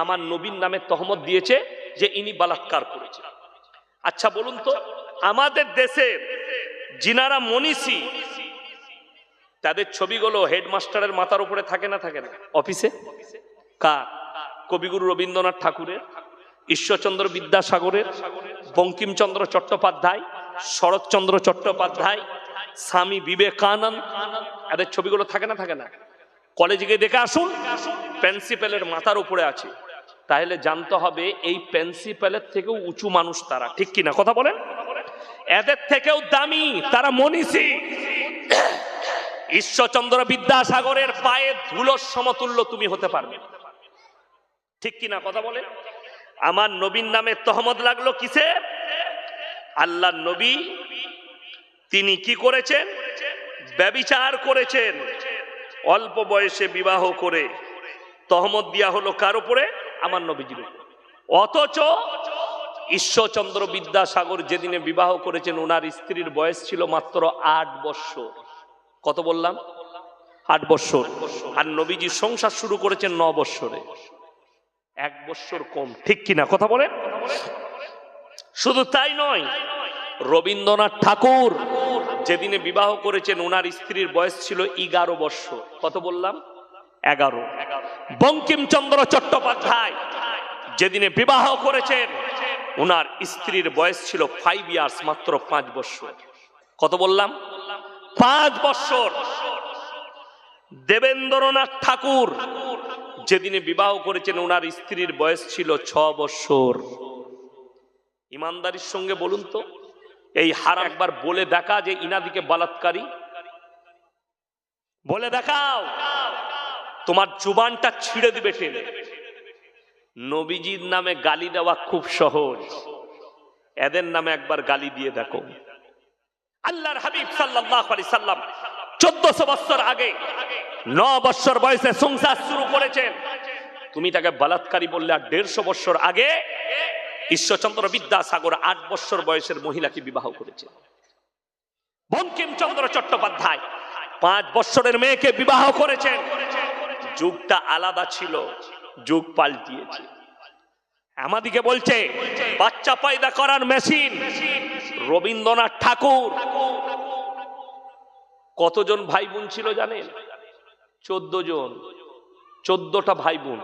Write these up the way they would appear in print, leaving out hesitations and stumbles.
আমার নবীর নামে তহমত দিয়েছে যে ইনি বালাৎকার করেছে। আচ্ছা বলুন তো, আমাদের দেশের যিনারা মনীষী তাদের ছবিগুলো হেডমাস্টারের মাথার উপরে থাকে না থাকে না অফিসে? কার? কবিগুরু রবীন্দ্রনাথ ঠাকুরের, ঈশ্বরচন্দ্র বিদ্যাসাগরের, বঙ্কিমচন্দ্র চট্টোপাধ্যায়, শরৎচন্দ্র চট্টোপাধ্যায়, স্বামী বিবেকানন্দ, এদের ছবিগুলো থাকে না থাকে না? কলেজে গিয়ে দেখে আসুন, প্রিন্সিপালের মাথার উপরে আছে। তাহলে জানতে হবে এই প্রিন্সিপালের থেকেও উঁচু মানুষ তারা, ঠিক কিনা কথা বলেন? এদের থেকেও দামি তারা মনীষী। ঈশ্বরচন্দ্র বিদ্যাসাগরের পায়ে ধুলোর সমতুল্য তুমি হতে পারবে, ঠিক কিনা কথা বলেন? আমার নবীর নামে তহমত লাগলো কিসে? আল্লাহর নবী তিনি কি করেছেন? ব্যভিচার করেছেন। অল্প বয়সে বিবাহ করে তহমত দেয়া হলো কার উপরে? আমার নবীজির উপরে। অথচ ঈশ্বরচন্দ্র বিদ্যাসাগর যেদিনে বিবাহ করেছেন ওনার স্ত্রীর বয়স ছিল মাত্র 8 বছর। কত বললাম? 8 বছর। আর নবীজি সংসার শুরু করেছেন 9 বছরে, 1 বছর কম, ঠিক কিনা কথা বলেন? শুধু তাই নয়, রবীন্দ্রনাথ ঠাকুর যেদিনে বিবাহ করেছেন ওনার স্ত্রীর বয়স ছিল 11 বছর। কত বললাম? 11। বঙ্কিমচন্দ্র চট্টোপাধ্যায় যেদিনে বিবাহ করেছেন ওনার স্ত্রীর বয়স ছিল 5 ইয়ার্স, মাত্র 5 বছর। কত বললাম? 5 বছর। দেবেন্দ্রনাথ ঠাকুর যেদিনে বিবাহ করেছেন ওনার স্ত্রীর বয়স ছিল 6 বছর। ইমানদারির সঙ্গে বলুন তো, এই হারাম একবার বলে দেখা যে ইনাদিকে বালাৎকারী, বলে দেখাও, তোমার জুবানটা ছিঁড়ে দিবে টেনে। নবীজির নামে গালি দেওয়া খুব সহজ, এদের নামে একবার গালি দিয়ে দেখো। আল্লাহর হাবিব সাল্লাল্লাহু আলাইহি সাল্লাম 1400 বছর আগে 9 বছর বয়সে সংসার শুরু করেছেন, তুমি তাকে বালাৎকারী বললে। আর 150 বছর আগে ঈশ্বরচন্দ্র বিদ্যাসাগর 8 বছর বয়সের মহিলাকে বিবাহ করেছেন। বঙ্কিমচন্দ্র চট্টোপাধ্যায় 5 বছরের মেয়েকে বিবাহ করেছেন। যুগটা আলাদা ছিল, যুগ পাল্টিয়েছে। আমাদিকে বলছে বাচ্চা পয়দা করার মেশিন। রবীন্দ্রনাথ ঠাকুর কতজন ভাই বোন ছিল জানেন? 14 জন, 14টা ভাই বোন।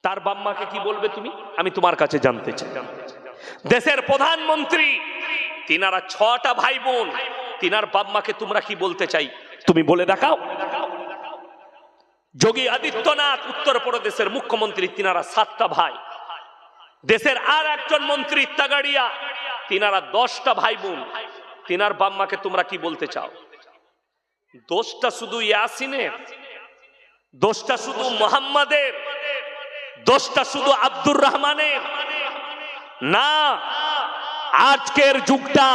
তার বাম্মাকে কি বলবে তুমি? আমি তোমার কাছে জানতে চাই। দেশের প্রধানমন্ত্রী, তিনারা 6টা ভাই বোন, তিনার বাম্মাকে তোমরা কি বলতে চাই? তুমি বলে দেখাও। যোগী আদিত্যনাথ উত্তরপ্রদেশের মুখ্যমন্ত্রী, তিনারা 7টা ভাই। দেশের আর একজন মন্ত্রী তাগাড়িয়া, তিনারা 10টা ভাই বোন, তিনার বাম্মাকে তোমরা কি বলতে চাও? দোষটা শুধু ইয়াসিনের? দোষটা শুধু মোহাম্মদের? দোষটা শুধু আব্দুর রহমানের? না, আজকের যুগটা,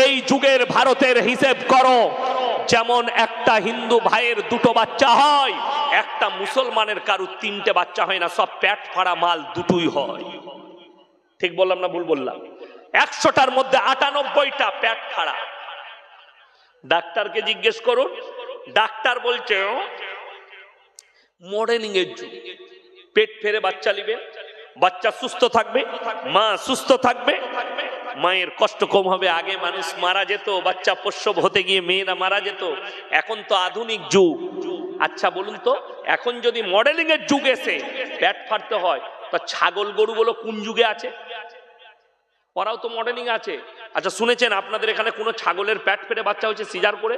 এই যুগের ভারতের হিসেব করো, যেমন একটা হিন্দু ভাইয়ের 2টো বাচ্চা হয়, একটা মুসলমানের কারো 3টে বাচ্চা হয় না, সব পেট ফাড়া মাল, 2টোই হয়। ঠিক বললাম না ভুল বললাম? 100টার মধ্যে 98টা পেট ফাড়া। ডাক্তারকে জিজ্ঞেস করুন, ডাক্তার বলছে মডেলিং এর যুগ, পেট ফেরে বাচ্চা নিবেন, বাচ্চা সুস্থ থাকবে, মা সুস্থ থাকবে, মায়ের কষ্ট কম হবে। আগে মানুষ মারা যেত, বাচ্চা প্রসব হতে গিয়ে মেয়েরা মারা যেত। এখন তো আধুনিক যুগ। আচ্ছা বলুন তো, এখন যদি মডেলিং এর যুগ এসে পেট ফাড়তে হয়, তা ছাগল গরুগুলো কোন যুগে আছে? ওরাও তো মডেলিং আছে। আচ্ছা শুনেছেন আপনাদের এখানে কোনো ছাগলের পেট ফেটে বাচ্চা হচ্ছে সিজার করে?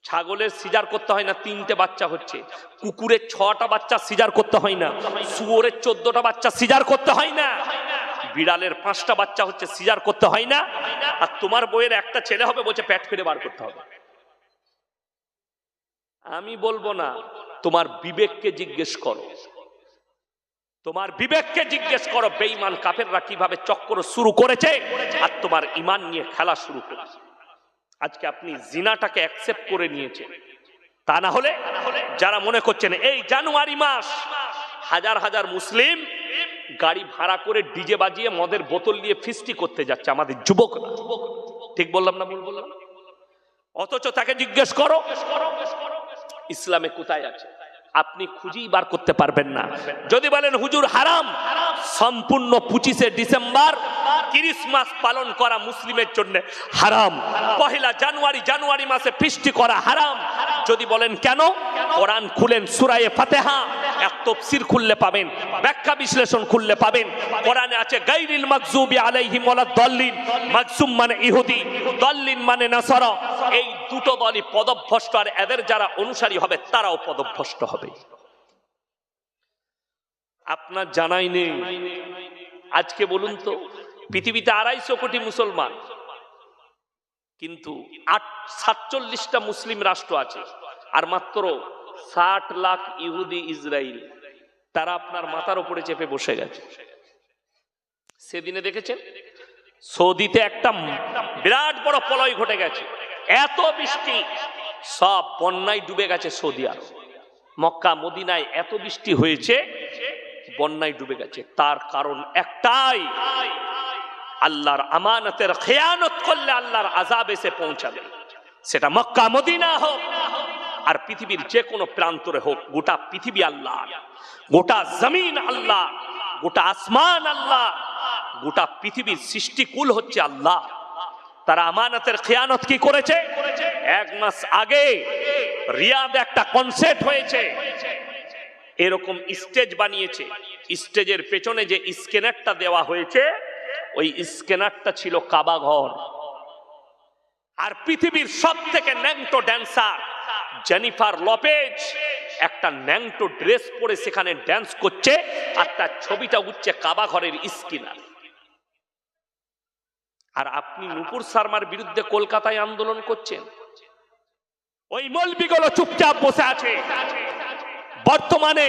ছাগলের সিজার করতে হয় না, 3টে বাচ্চা হচ্ছে। কুকুরের 6টা বাচ্চা সিজার করতে হয় না। শুয়োরের 14টা বাচ্চা সিজার করতে হয় না। বিড়ালের 5টা বাচ্চা হচ্ছে, সিজার করতে হয় না। আর তোমার বইয়ের একটা ছেলে হবে, বলছে পেট ফেটে বার করতে হবে। আমি বলবো না, তোমার বিবেককে জিজ্ঞেস করো, তোমার বিবেককে জিজ্ঞেস করো বেঈমান কাফেররা কিভাবে চক্র শুরু করেছে আর তোমার ঈমান নিয়ে খেলা শুরু করেছে। আজকে আপনি জিনাটাকে অ্যাকসেপ্ট করে নিয়েছেন। তা না হলে যারা মনে করছেন এই জানুয়ারি মাস হাজার হাজার মুসলিম গাড়ি ভাড়া করে ডিজে বাজিয়ে মদের বোতল নিয়ে ফিস্টি করতে যাচ্ছে, আমাদের যুবকরা। ঠিক বললাম না ভুল বললাম? অথচ তাকে জিজ্ঞেস করো ইসলামে কোথায় আছে? আপনি খুঁজেই বার করতে পারবেন না। যদি বলেন হুজুর হারাম, সম্পূর্ণ 25শে ডিসেম্বর ক্রিসমাস পালন করা মুসলিমের জন্য হারাম। পহেলা জানুয়ারি মাসে ফিস্টি করা হারাম। যদি বলেন কেন, কোরআন খুলেন, সূরা ফাতিহা এক তাফসীর খুললে পাবেন, ব্যাখ্যা বিশ্লেষণ খুললে পাবেন। কোরআনে আছে গায়রিল মাগযুবি আলাইহিম ওয়ালাদ দাল্লিন, মাগযুম মানে ইহুদি, দাল্লিন মানে নাসারা। এই দুটো দলই পদভ্রষ্ট, আর এদের যারা অনুসারী হবে তারাও পদভ্রষ্ট হবে। আপনার জানাই নেই, আজকে বলুন তো পৃথিবীতে 250 কোটি মুসলমান, কিন্তু 47টা মুসলিম রাষ্ট্র আছে, আর মাত্র 60 লাখ ইহুদি ইসরায়েল। তারা আপনার মাথার উপরে চেপে বসে গেছে। সেদিনে দেখেছেন সৌদিতে একটা বিরাট বড় প্রলয় ঘটে গেছে, এত বৃষ্টি, সব বন্যায় ডুবে গেছে সৌদি আরব। মক্কা মদিনায় এত বৃষ্টি হয়েছে, বন্যায় ডুবে গেছে। তার কারণ একটাই, আল্লাহর আমানতের খেয়ানত করলে আল্লাহর আযাব এসে পৌঁছাবে। সেটা মক্কা মদিনা হোক আর পৃথিবীর যে কোনো প্রান্তরে হোক, গোটা পৃথিবী আল্লাহ, গোটা জমিন আল্লাহ, গোটা আসমান আল্লাহ, গোটা পৃথিবীর সৃষ্টিকুল হচ্ছে আল্লাহ। তারা আমানতের খেয়ানত কি করেছে? 1 মাস আগে রিয়াদে একটা কনসার্ট হয়েছে, এরকম স্টেজ বানিয়েছে। স্টেজের পেছনে যে স্ক্যানারটা দেওয়া হয়েছে, ওই স্ক্যানারটা ছিল কাবা ঘর। আর পৃথিবীর সবথেকে ন্যাংটো ড্যান্সার জেনিফার লোপেজ একটা ন্যাংটো ড্রেস পরে সেখানে ড্যান্স করছে, আর তার ছবিটা উঠছে কাবা ঘরের স্ক্যানার। আর আপনি নূপুর শর্মার বিরুদ্ধে কলকাতায় আন্দোলন করছেন, ওই মৌলবিগুলো চুপচাপ বসে আছে। বর্তমানে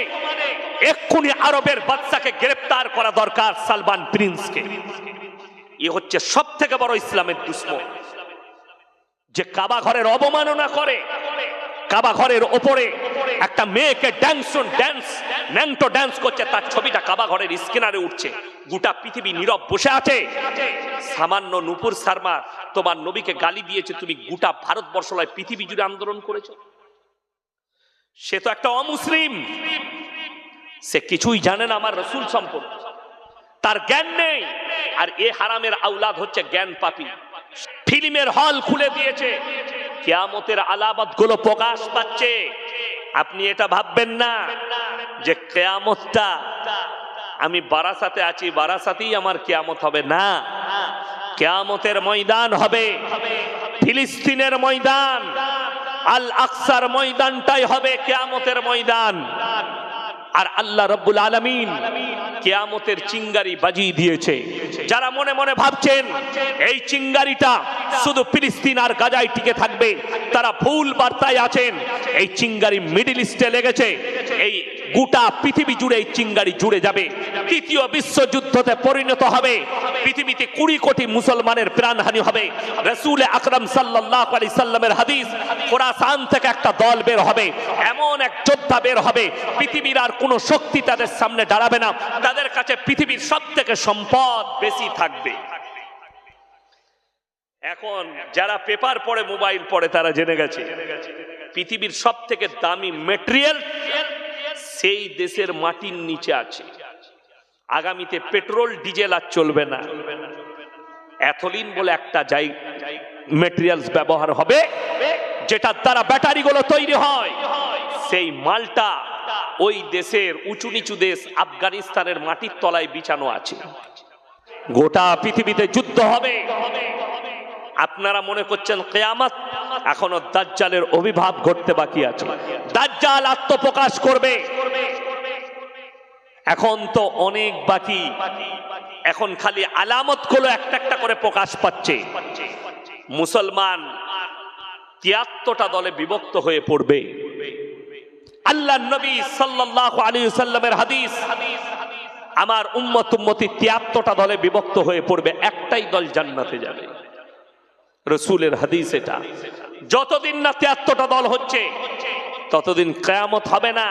এক্ষুনি আরবের বাদশাকে গ্রেফতার করা দরকার, সালমান প্রিন্সকে। এ হচ্ছে সব থেকে বড় ইসলামের দুশমন, যে কাবা ঘরের অবমাননা করে, কাবা ঘরের ওপরে একটা মেয়েকে ন্যাংটো ড্যান্স করছে, তার ছবিটা কাবা ঘরের স্ক্যানারে উঠছে, গোটা পৃথিবী নীরব বসে আছে। সামান্য নূপুর শর্মা তোমার নবীকে গালি দিয়েছে, তুমি গোটা ভারতবর্ষ নয় পৃথিবী জুড়ে আন্দোলন করেছো। সে তো একটা অমুসলিম, সে কিছুই জানে না আমার রসুল সম্পর্কে, তার জ্ঞান নেই। আর এ হারামের আওলাদ হচ্ছে জ্ঞান পাপী। ফিল্মের হল খুলে দিয়েছে, কিয়ামতের আলামত গুলো প্রকাশ পাচ্ছে। আপনি এটা ভাববেন না যে কিয়ামতটা আমি বারাসাতে আছি, বারাসাতেই আমার কিয়ামত হবে, না। কিয়ামতের ময়দান হবে ফিলিস্তিনের ময়দান, আল আকসার ময়দানটাই হবে কিয়ামতের ময়দান। আর আল্লাহ রাব্বুল আলামিন কিয়ামতের চিঙ্গারি বাজিয়ে দিয়েছে। যারা মনে মনে ভাবছেন এই চিঙ্গারিটা শুধু ফিলিস্তিন আর গাজায় টিকে থাকবে, তারা ভুল বার্তায় আছেন। এই চিঙ্গারি মিডল ইস্টে লেগেছে, এই গোটা পৃথিবী জুড়ে এই চিঙ্গারি জুড়ে যাবে, তৃতীয় বিশ্বযুদ্ধতে পরিণত হবে। পৃথিবীতে 20 কোটি মুসলমানের প্রাণহানি হবে। রাসূল আকরাম সাল্লাল্লাহু আলাইহি সাল্লামের হাদিস, খোরাসান থেকে একটা দল বের হবে, এমন এক যোদ্ধা বের হবে, পৃথিবীর আর কোনো শক্তি তাদের সামনে দাঁড়াবে না। তাদের কাছে পৃথিবীর সবথেকে সম্পদ বেশি থাকবে। এখন যারা পেপার পড়ে, মোবাইল পড়ে, তারা জেনে গেছে পৃথিবীর সবথেকে দামি মেটেরিয়াল সেই দেশের মাটির নিচে আছে। আগামীতে পেট্রোল ডিজেল আর চলবে না, অ্যাথলিন বলে একটা মেটেরিয়ালস ব্যবহার হবে, যেটার দ্বারা ব্যাটারিগুলো তৈরি হয়। সেই মালটা ওই দেশের উঁচু নিচু দেশ আফগানিস্তানের মাটির তলায় বিছানো আছে। গোটা পৃথিবীতে যুদ্ধ হবে। আপনারা মনে করছেন কিয়ামত, এখনো দাজ্জালের আবির্ভাব ঘটতে বাকি আছে। দাজ্জাল আত্মপ্রকাশ করবে, এখন তো অনেক বাকি। এখন খালি আলামত গুলো একটা একটা করে প্রকাশ পাচ্ছে। মুসলমান 73টা দলে বিভক্ত হয়ে পড়বে। আল্লাহর নবী সাল্লাল্লাহু আলাইহি ওয়াসাল্লামের হাদিস, আমার উম্মতি 73টা দলে বিভক্ত হয়ে পড়বে, একটাই দল জান্নাতে যাবে। রাসূলের হাদিস এটা। যতদিন না 73টা দল হচ্ছে ততদিন কিয়ামত হবে না।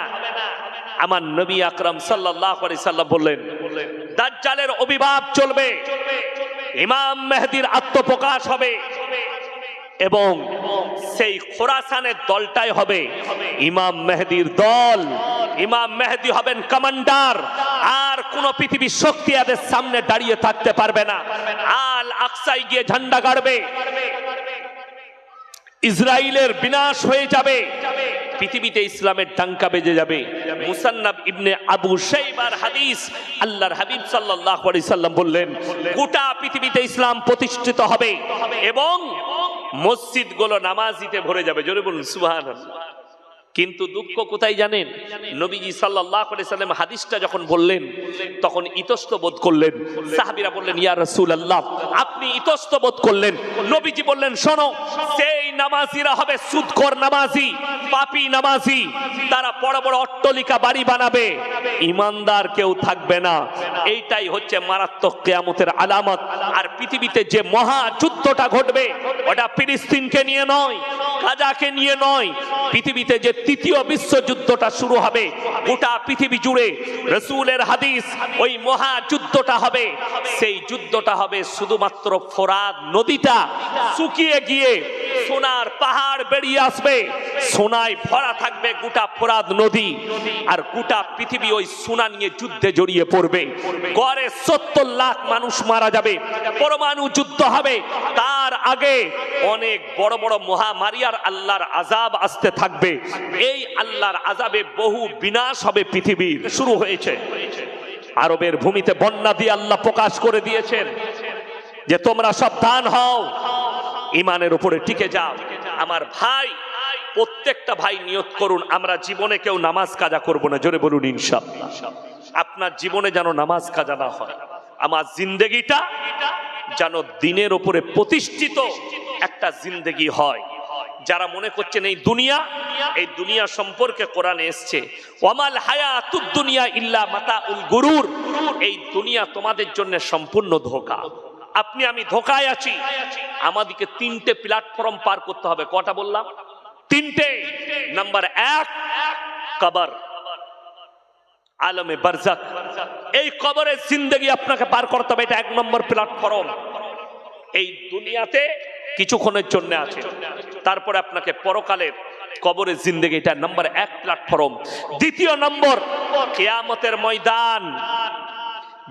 আমার নবী আকরাম সাল্লাল্লাহু আলাইহি সাল্লাম বললেন, দাজ্জালের আবির্ভাব চলবে, ইমাম মেহেদীর আত্মপ্রকাশ হবে, এবং সেই খোরাসানের দলটাই হবে ইমাম মেহেদির দল। ইমাম মেহেদি হবেন কমান্ডার, আর কোন পৃথিবীর শক্তি এদের সামনে দাঁড়িয়ে থাকতে পারবে না। আল আকসায় গিয়ে ঝান্ডা গাড়বে, ইসরায়েলের বিনাশ হয়ে যাবে, পৃথিবীতে ইসলামের ডাঙ্কা বেজে যাবে। মুসান্নাফ ইবনে আবু শাইবার হাদিস, আল্লাহর হাবিব সাল্লাল্লাহু আলাইহি সাল্লাম বললেন, গোটা পৃথিবীতে ইসলাম প্রতিষ্ঠিত হবে এবং মসজিদগুলো নামাজিতে ভরে যাবে। জোরে বলুন সুবহানাল্লাহ। কিন্তু দুঃখ কোথায় জানেন? নবীজি সাল্লাল্লাহু আলাইহি সাল্লাম হাদিসটা যখন বললেন তখন ইতস্ত বোধ করলেন। সাহাবীরা বললেন, ইয়া রাসূলুল্লাহ, আপনি ইতস্ত বোধ করলেন। নবীজি বললেন, শোনো, সেই নামাজিরা হবে সুদখোর নামাজি, পাপী নামাজি, তারা বড় বড় অট্টালিকা বাড়ি বানাবে, ঈমানদার কেউ থাকবে না। এইটাই হচ্ছে মারাত্মক কিয়ামতের আলামত। আর পৃথিবীতে যে মহা যুদ্ধটা ঘটবে ওটা ফিলিস্তিনকে নিয়ে নয়, গাজাকে নিয়ে নয়, পৃথিবীতে যে তৃতীয় বিশ্বযুদ্ধটা শুরু হবে গোটা পৃথিবী জুড়ে, রাসূলের হাদিস, ওই মহা যুদ্ধটা হবে। সেই যুদ্ধটা হবে শুধুমাত্র ফোরাত নদীটা শুকিয়ে গিয়ে সোনার পাহাড় বেরিয়ে আসবে, সোনায় ভরা থাকবে গোটা ফোরাত নদী, আর গোটা পৃথিবী ওই সোনা নিয়ে যুদ্ধে জড়িয়ে পড়বে। গড়ে 70 লাখ মানুষ মারা যাবে, পরমাণু যুদ্ধ হবে। তার আগে অনেক বড় বড় মহামারী আর আল্লাহর আযাব আসতে থাকবে। এই আল্লাহর আযাবে বহু বিনাশ হবে পৃথিবীর। শুরু হয়েছে আরবের ভূমিতে বন্যা দিয়ে আল্লাহ প্রকাশ করে দিয়েছেন যে তোমরা সাবধান হও, ইমানের উপরে টিকে যাও। আমার ভাই, প্রত্যেকটা ভাই নিয়ত করুন, আমরা জীবনে কেউ নামাজ কাজা করব না। জোরে বলুন ইনশাআল্লাহ। আপনার জীবনে যেন নামাজ কাজা না হয়, আমার জিন্দেগিটা যেন দিনের উপরে প্রতিষ্ঠিত একটা জিন্দেগি হয়। যারা মনে করছেন এই দুনিয়া সম্পর্কে কোরআনে এসছে, ওয়ামাল হায়াতুদ দুনিয়া ইল্লা মাতাউল গুরুর, এই দুনিয়া তোমাদের জন্য সম্পূর্ণ ধোঁকা। আপনি আমি ধোঁকায় আছি। আমাদেরকে 3টে প্ল্যাটফর্ম পার করতে হবে। কটা বললাম? 3টে। নাম্বার 1, কবর, আলমে বারজাক। এই কবরের জিন্দেগি আপনাকে পার করতে হবে, এটা 1 নম্বর প্ল্যাটফর্ম। এই দুনিয়াতে কিছুক্ষণের জন্য আছে, তারপরে আপনাকে পরকালের কবরের জিন্দেগি, এটা নাম্বার 1 প্ল্যাটফর্ম। দ্বিতীয় নম্বর, কিয়ামতের ময়দান,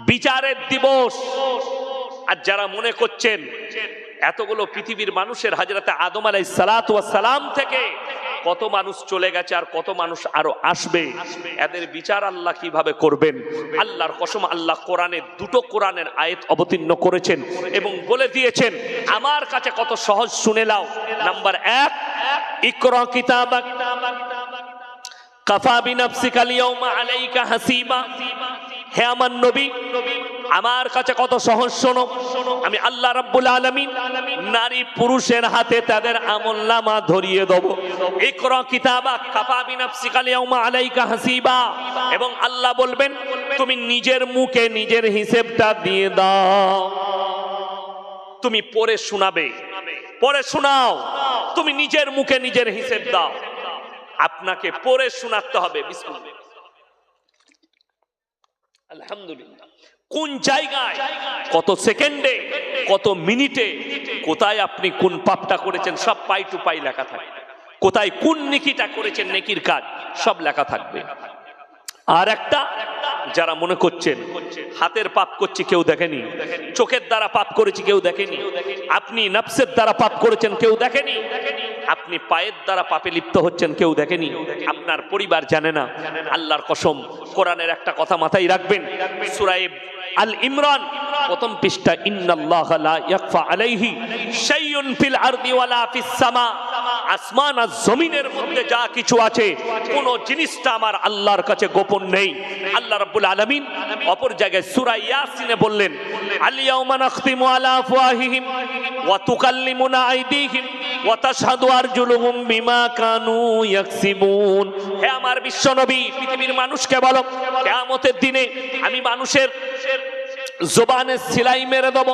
বিচারের দিবস। আর যারা মনে করছেন এতগুলো পৃথিবীর মানুষের, হযরত আদম আলাইহিস সালাতু ওয়াস সালাম থেকে কত মানুষ চলে গেছে আর কত মানুষ আরো আসবে, এদের বিচার আল্লাহ কিভাবে করবেন? আল্লাহর কসম, আল্লাহ কোরআনে 2টো কোরআনের আয়াত অবতীর্ণ করেছেন এবং বলে দিয়েছেন আমার কাছে কত সহজ, শুনে নাও। নাম্বার 1, ইকরা কিতাবাক কাফা বিনাফসিকা আল-ইয়াওমা আলাইকা হাসিবা। হে আমার নবী, আমার কাছে কত সহজ, শোনো, আমি আল্লাহ রাব্বুল আলামিন নারী পুরুষের হাতে তাদের আমলনামা ধরিয়ে দেব। ইকরা কিতাবাক কাফা বিনাফসিকা আল-ইয়াওমা আলাইকা হাসিবা। এবং আল্লাহ বলবেন তুমি নিজের মুখে নিজের হিসাবটা দিয়ে দাও। তুমি পড়ে শোনাবে, পড়ে শোনাও, তুমি নিজের মুখে নিজের হিসাব দাও। আপনাকে পড়ে শোনাতে হবে। বিসমিল্লাহ, আলহামদুলিল্লাহ। কোন জায়গায়, কত সেকেন্ডে, কত মিনিটে, কোথায় আপনি কোন পাপটা করেছেন সব পাই টু পাই লেখা থাকবে। কোথায় কোন নেকিটা করেছেন, নেকির কাজ সব লেখা থাকবে। আর একটা, যারা মনে করছেন হাতের পাপ করছি কেউ দেখেনি, চোখের দ্বারা পাপ করেছি কেউ দেখেনি, আপনি নফসের দ্বারা পাপ করেছেন কেউ দেখেনি, আপনি পায়ের দ্বারা পাপে লিপ্ত হচ্ছেন কেউ দেখেনি, আপনার পরিবার জানে না। আল্লাহর কসম, কোরআনের একটা কথা মাথায় রাখবেন, সূরা আল ইমরান প্রথম পৃষ্ঠা, ইন্নাল্লাহা লা ইয়াখফা আলাইহি শাইউন ফিল আরদি ওয়ালা ফিস সামা। আসমান আর জমিনের মধ্যে যা কিছু আছে কোন জিনিসটা আমার আল্লাহর কাছে গোপন নেই। আল্লাহ রাব্বুল আলামিন অপর জায়গায় সূরা ইয়াসিনে বললেন, আল ইয়াউমা নাখতিমু আলা আফওয়াহিহিম ওয়া তুকাল্লিমুনা আইদিহিম ওয়া তাশহাদু আরজুলুহুম বিমা কানু ইয়াকসিবুন। হে আমার বিশ্ব নবী, পৃথিবীর মানুষকে বলো, কিয়ামতের দিনে আমি মানুষের জবানে সেলাই মেরে দেব,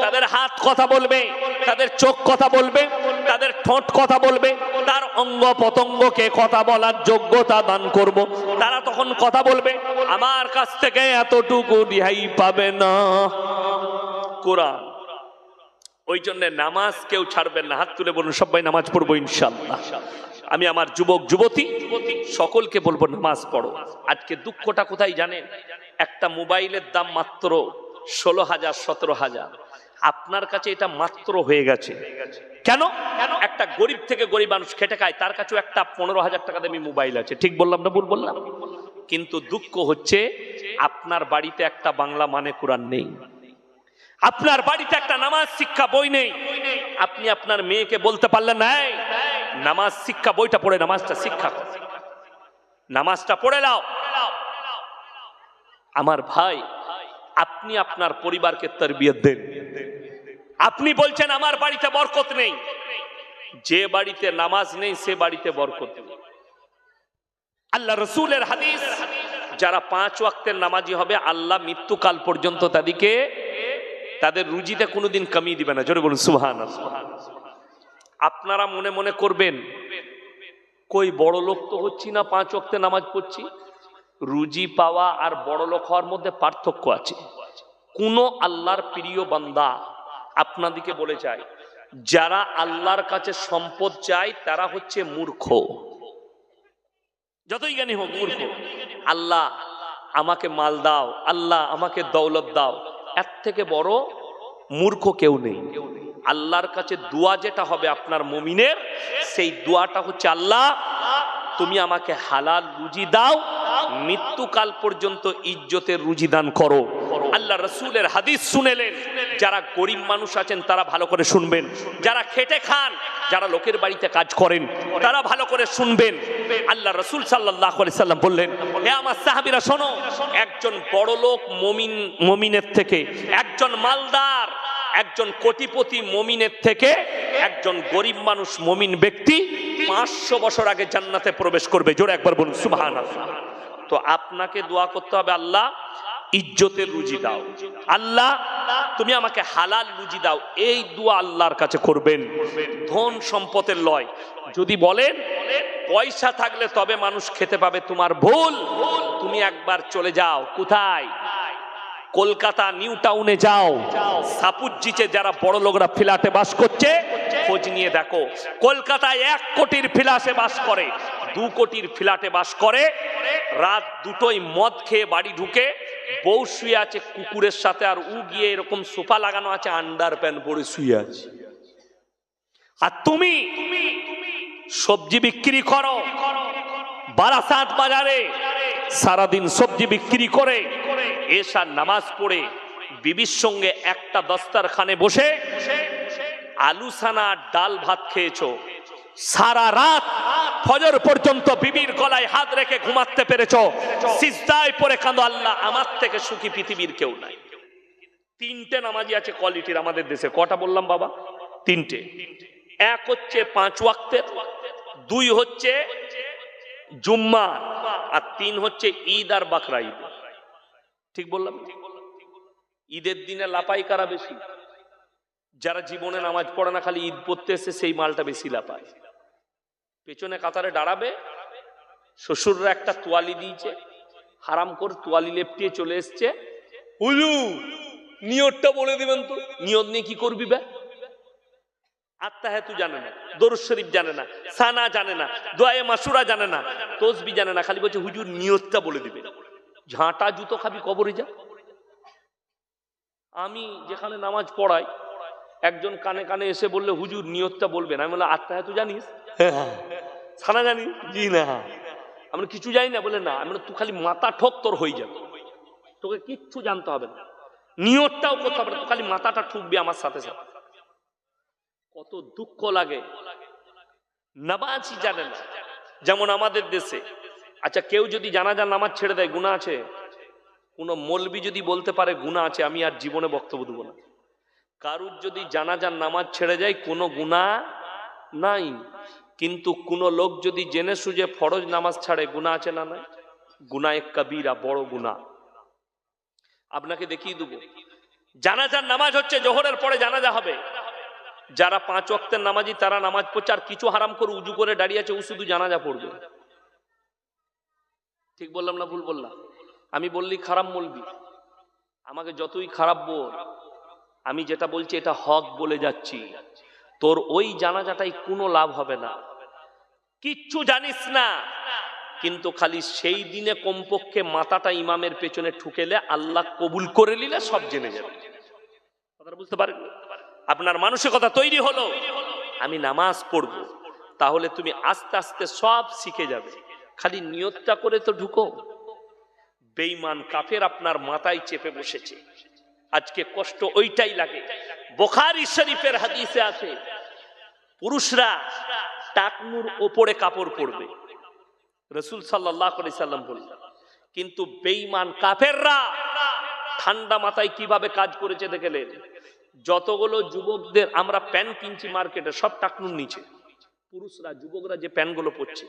তাদের হাত কথা বলবে, তাদের চোখ কথা বলবে, তাদের ঠোঁট কথা বলবে, তার অঙ্গ পতঙ্গকে কথা বলার যোগ্যতা দান করব। তারা তখন কথা বলবে, আমার কাছ থেকে এতটুকু রেহাই পাবে না। কোরআন ওই জন্য নামাজ কেউ ছাড়বেন না। হাত তুলে বলুন সবাই নামাজ পড়বো ইনশাআল্লাহ। আমি আমার যুবক যুবতী সকলকে বলবো নামাজ পড়ো। আজকে দুঃখটা কোথায় জানেন? একটা মোবাইলের দাম মাত্র 16,000 17,000। আপনার কাছে এটা মাত্র হয়ে গেছে কেন? একটা গরিব থেকে গরিব মানুষ খেটে খায়, তার কাছেও একটা 15,000 টাকা দামি মোবাইল আছে। ঠিক বললাম না ভুল বললাম? কিন্তু দুঃখ হচ্ছে আপনার বাড়িতে একটা বাংলা মানে কোরআন নেই, আপনার বাড়িতে একটা নামাজ শিক্ষা বই নেই। আপনি আপনার মেয়েকে বলতে পারলেন না নামাজ শিক্ষা বইটা পড়ে নামাজটা শিক্ষা করো, নামাজটা পড়ে নাও। আমার ভাই, আপনি আপনার পরিবারকে তারবিয়ত দেন। আপনি বলছেন আমার বাড়িতে বরকত নেই, যে বাড়িতে নামাজ নেই সে বাড়িতে বরকত নেই। আল্লাহ রাসূলের হাদিস, যারা 5 ওয়াক্তের নামাজি হবে আল্লাহ মৃত্যুকাল পর্যন্ত তাদেরকে তাদের রুজিতে কোনোদিন কমিয়ে দিবে না। জোরে বলুন সুবহানাল্লাহ। আপনারা মনে মনে করবেন কই বড় লোক তো হচ্ছি না, 5 ওয়াক্তে নামাজ পড়ছি। রুজি পাওয়া আর বড় লোক হওয়ার মধ্যে পার্থক্য আছে। কোন আল্লাহর প্রিয় বান্দা আপনাদেরকে বলে যায়, যারা আল্লাহর কাছে সম্পদ চায় তারা হচ্ছে মূর্খ, যতই জ্ঞানী হোক মূর্খ। আল্লাহ আমাকে মাল দাও, আল্লাহ আমাকে দৌলত দাও, এর থেকে বড় মূর্খ কেউ নেই। আল্লাহর কাছে দোয়া যেটা হবে আপনার মুমিনের, সেই দোয়াটা হচ্ছে আল্লাহ তুমি আমাকে হালাল রুজি দাও, মৃত্যুকাল পর্যন্ত ইজ্জতের রুজি দান করো। আল্লাহ রাসূলের হাদিস শুনেলেন, যারা গরিব মানুষ আছেন তারা ভালো করে শুনবেন, যারা খেটে খান, যারা লোকের বাড়িতে কাজ করেন তারা ভালো করে শুনবেন। আল্লাহ রাসূল সাল্লাল্লাহু আলাইহি সাল্লাম বললেন, হে আমার সাহাবীরা শোনো, একজন বড় লোক মুমিনের থেকে, একজন মালদার একজন কোটিপতি মুমিনের থেকে একজন গরিব মানুষ মুমিন ব্যক্তি 500 বছর আগে জান্নাতে প্রবেশ করবে। জোরে একবার বলুন সুবহানাল্লাহ। তো আপনাকে দোয়া করতে হবে, আল্লাহ ইজ্জতের রুজি দাও, আল্লাহ তুমি আমাকে হালাল রুজি দাও। এই দোয়া আল্লাহর কাছে করবেন, ধন সম্পদের লয়। যদি বলেন পয়সা থাকলে তবে মানুষ খেতে পাবে, তোমার ভুল। তুমি একবার চলে যাও, কোথায়? কলকাতা নিউ টাউনে যাও, সাপুজ্জিতে যারা বড় লোকরা ফ্ল্যাটে বাস করছে খোঁজ নিয়ে দেখো, কলকাতায় 1 কোটির ফ্ল্যাটে বাস করে, 2 কোটির ফ্ল্যাটে বাস করে। রাত 2টোয় মদ খেয়ে বাড়ি ঢুকে বউ শুয়ে আছে কুকুরের সাথে, আর উ গিয়ে এরকম সোফা লাগানো আছে আন্ডার প্যান্ট পরে শুয়ে আছে। আর তুমি সবজি বিক্রি করো বারাসাত বাজারে, সারাদিন সবজি বিক্রি করে এশার নামাজ পড়ে বিবির সঙ্গে একটা দস্তারখানে বসে আলু সানা ডাল ভাত খেয়েছো, সারা রাত ফজর পর্যন্ত বিবির গলায় হাত রেখে ঘুমাতে পেরেছো, সিজদায় পড়ে কাঁদো, আল্লাহ আমার থেকে সুখী পৃথিবীর কেউ নাই। 3টে নামাজি আছে কোয়ালিটির আমাদের দেশে। কটা বললাম বাবা? 3টে। 1 হচ্ছে 5 ওয়াক্তের, 2 হচ্ছে জুম্মা, আর 3 হচ্ছে ঈদ আর বাকরা ঈদ। ঠিক বললাম? ঈদের দিনে লাপাই কারা বেশি? যারা জীবনে নামাজ পড়ে না, খালি ঈদ পড়তে এসে সেই মালটা বেশি লাপায়। পেছনে কাতারে দাঁড়াবে, শ্বশুররা একটা তোয়ালি দিয়েছে, হারাম করে তোয়ালি লেপটিয়ে চলে এসছে, হুজুর নিয়তটা বলে দিবেন তো। নিয়ত নিয়ে কি করবি বে? আত্তাহিয়াতু জানে না, দরুদ শরীফ জানে না, সানা জানে না, দোয়ায়ে মাসুরা জানে না, তাসবিহ জানে না, খালি বলছে হুজুর নিয়তটা বলে দিবে। ঝাঁটা জুতো খাবি, কবরে যা। আমি যেখানে নামাজ পড়াই, একজন কানে কানে এসে বললে হুজুর নিয়তটা বলবেন। আমি বললাম আত্তাহিয়াতু জানিস? হ্যাঁ। সানা জানিস? জি না। আমরা কিছু জানি না। বলে না। আমি বললাম তুই খালি মাথা ঠোক, তোর হয়ে যাবে, তোকে কিচ্ছু জানতে হবে না, নিয়তটাও করতে হবে না, তুই খালি মাথাটা ঠুকবি আমার সাথে সাথে। কত দুঃখ লাগে, নামাজই জানে না। যেমন আমাদের দেশে, আচ্ছা কেউ যদি জানাজার নামাজ ছেড়ে দেয় গুনাহ আছে? কোন মৌলবি যদি বলতে পারে গুনাহ আছে, আমি আর জীবনে বক্তব্য দেবো না। কারুর যদি জানাজার নামাজ ছেড়ে যায় কোনো গুনাহ নাই, কিন্তু কোন লোক যদি জেনে সুঝে ফরজ নামাজ ছাড়ে গুনাহ আছে না নাই? গুনাহে কবিরা, বড় গুনাহ। আপনাকে দেখিয়ে দেবো, জানাজার নামাজ হচ্ছে জোহরের পরে জানাজা হবে। যারা 5 ওয়াক্তের নামাজি তারা নামাজ পড়ছে, আর কিছু হারাম করে উজু করে দাঁড়িয়ে আছে, ও শুধু জানাজা পড়বে। ঠিক বললাম না ভুল বললাম? আমি বললি খারাপ বলবি, আমাকে যতই খারাপ বল, আমি যেটা বলছি এটা হক বলে যাচ্ছি, তোর ওই জানাজাটাই কোনো লাভ হবে না, কিচ্ছু জানিস না, কিন্তু খালি সেই দিনে কমপক্ষে মাথাটা ইমামের পেছনে ঠুকেলে আল্লাহ কবুল করে নিলে সব জেনে যাবে। কথাটা বুঝতে পারেন? আপনার মানসিকতা তৈরি হলো আমি নামাজ পড়ব, তাহলে তুমি আস্তে আস্তে সব শিখে যাবে। খালি নিয়তটা করে তো ঢুকো। বেঈমান কাফের আপনার মাথায় চেপে বসেছে, আজকে কষ্ট ওইটাই লাগে। বুখারী শরীফের হাদিসে আছে পুরুষরা টাকনুর ওপরে কাপড় পরবে, রাসূল সাল্লাল্লাহু আলাইহি সাল্লাম বললেন। কিন্তু বেঈমান কাফেররা ঠান্ডা মাথায় কিভাবে কাজ করেছে দেখলেন? যতগুলো যুবকদের আমরা প্যান্ট কিনছি মার্কেটে সব টাকনুর নিচে, পুরুষরা যুবকরা যে প্যান্টগুলো পরছে।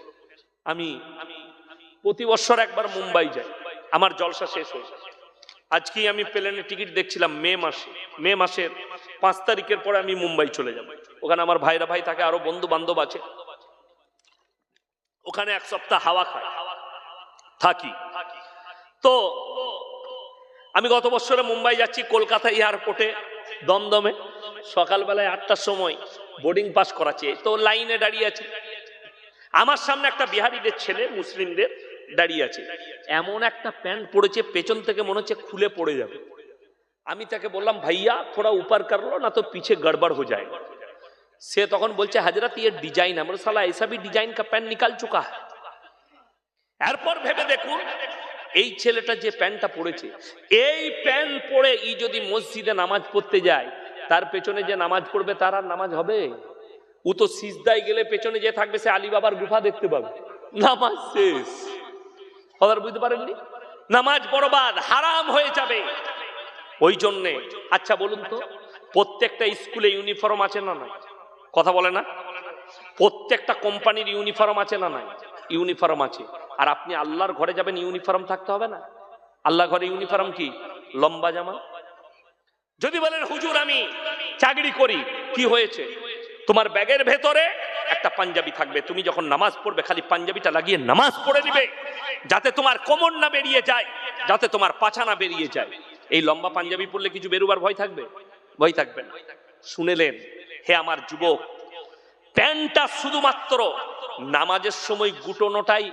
আমি প্রতি বছর একবার মুম্বাই যাই, আমার জলসা শেষ হয়ে যায়। আজকেই আমি প্লেনের টিকিট দেখছিলাম মে মাসের 5 তারিখের পরে আমি মুম্বাই চলে যাব। ওখানে আমার ভাইরা ভাই থাকে, আরো বন্ধু বান্ধব আছে, ওখানে 1 সপ্তাহ হাওয়া খায় থাকি। তো আমি গত বছরে মুম্বাই যাচ্ছি, কলকাতা এয়ারপোর্টে দমদমে সকালবেলায় 8টার সময় বোর্ডিং পাস করাচ্ছে, তো লাইনে দাঁড়িয়ে আছে। আমার সামনে একটা বিহারিদের ছেলে মুসলিমদের দাঁড়িয়ে আছে, এমন একটা প্যান্ট পরেছে পেছন থেকে মনে হচ্ছে খুলে পড়ে যাবে। আমি তাকে বললাম ভাইয়া থোড়া উপর কর লো না তো পিছে গড়বড় হয়ে যায়। সে তখন বলছে হাজরত ये डिजाइन है। আমরা সালা ऐसा भी डिजाइन का पैंट निकाल चुका है। এরপর ভেবে দেখুন এই ছেলেটা যে প্যান্টটা পরেছে, এই প্যান্ট পরে ই যদি মসজিদে নামাজ পড়তে যায়, তার পেছনে যে নামাজ পড়বে তার আর নামাজ হবে? ও তো সিজদায় গেলে পেছনে যে থাকবে সে আলী বাবার গুফা দেখতে পাবে, নামাজ শেষ। কথা বুঝতে পারেননি? নামাজ বরবাদ, হারাম হয়ে যাবে। ওই জন্যে আচ্ছা বলুন তো, প্রত্যেকটা স্কুলে ইউনিফর্ম আছে না নাই? কথা বলে না? প্রত্যেকটা কোম্পানির ইউনিফর্ম আছে না নাই? ইউনিফর্ম আছে। আর আপনি আল্লাহর ঘরে যাবেন, ইউনিফর্ম থাকতে হবে না? আল্লাহ ঘরে ইউনিফর্ম কি? লম্বা জামা। যদি বলেন হুজুর আমি চাকরি করি, কি হয়েছে? তোমার ব্যাগের ভেতরে একটা পাঞ্জাবি থাকবে, তুমি যখন নামাজ পড়বে খালি পাঞ্জাবিটা লাগিয়ে নামাজ পড়ে নিবে, যাতে তোমার কোমর না বেরিয়ে যায়, যাতে তোমার পাছা না বেরিয়ে যায়। এই লম্বা পাঞ্জাবি পরলে কিছু বেরোবার ভয় থাকবে? ভয় থাকবে না। শুনেলেন হে আমার যুবক, প্যান্টটা শুধুমাত্র নামাজের সময় গুটোনোটাই